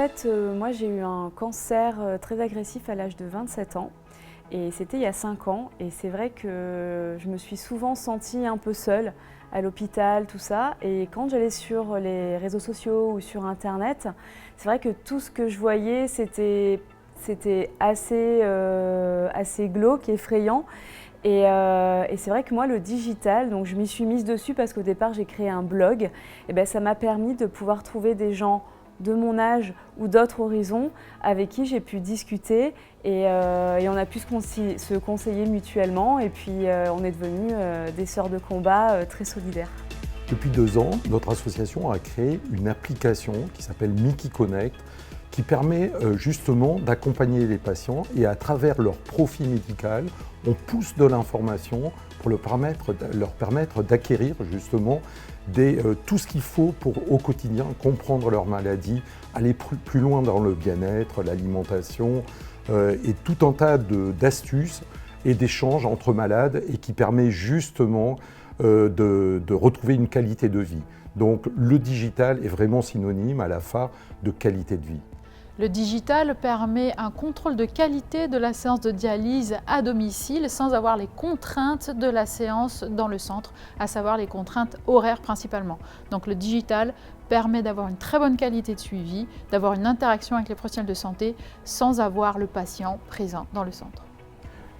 fait, moi j'ai eu un cancer très agressif à l'âge de 27 ans et c'était il y a 5 ans et c'est vrai que je me suis souvent sentie un peu seule à l'hôpital, tout ça. Et quand j'allais sur les réseaux sociaux ou sur internet, c'est vrai que tout ce que je voyais c'était assez glauque, effrayant. Et c'est vrai que moi, le digital, donc je m'y suis mise dessus parce qu'au départ, j'ai créé un blog. Et ben, ça m'a permis de pouvoir trouver des gens de mon âge ou d'autres horizons avec qui j'ai pu discuter et on a pu se conseiller mutuellement et puis on est devenus des sœurs de combat très solidaires. Depuis 2 ans, notre association a créé une application qui s'appelle Miki Connect qui permet justement d'accompagner les patients et à travers leur profil médical, on pousse de l'information pour leur permettre d'acquérir justement tout ce qu'il faut pour au quotidien comprendre leur maladie, aller plus loin dans le bien-être, l'alimentation et tout un tas d'astuces et d'échanges entre malades et qui permet justement de retrouver une qualité de vie. Donc le digital est vraiment synonyme à la fois de qualité de vie. Le digital permet un contrôle de qualité de la séance de dialyse à domicile sans avoir les contraintes de la séance dans le centre, à savoir les contraintes horaires principalement. Donc le digital permet d'avoir une très bonne qualité de suivi, d'avoir une interaction avec les professionnels de santé sans avoir le patient présent dans le centre.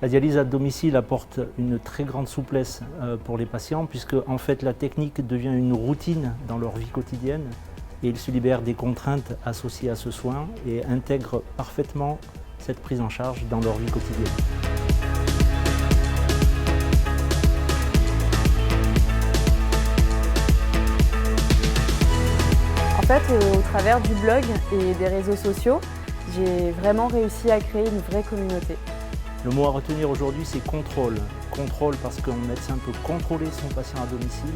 La dialyse à domicile apporte une très grande souplesse pour les patients puisque en fait la technique devient une routine dans leur vie quotidienne. Et ils se libèrent des contraintes associées à ce soin et intègrent parfaitement cette prise en charge dans leur vie quotidienne. En fait, au travers du blog et des réseaux sociaux, j'ai vraiment réussi à créer une vraie communauté. Le mot à retenir aujourd'hui, c'est contrôle. Contrôle parce qu'un médecin peut contrôler son patient à domicile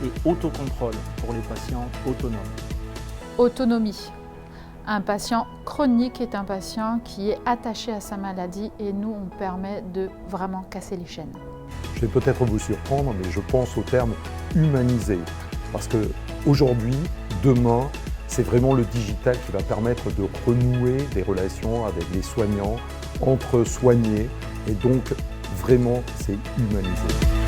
et autocontrôle pour les patients autonomes. Autonomie. Un patient chronique est un patient qui est attaché à sa maladie et nous, on permet de vraiment casser les chaînes. Je vais peut-être vous surprendre, mais je pense au terme humanisé. Parce qu'aujourd'hui, demain, c'est vraiment le digital qui va permettre de renouer des relations avec les soignants, entre soignés, et donc vraiment c'est humanisé.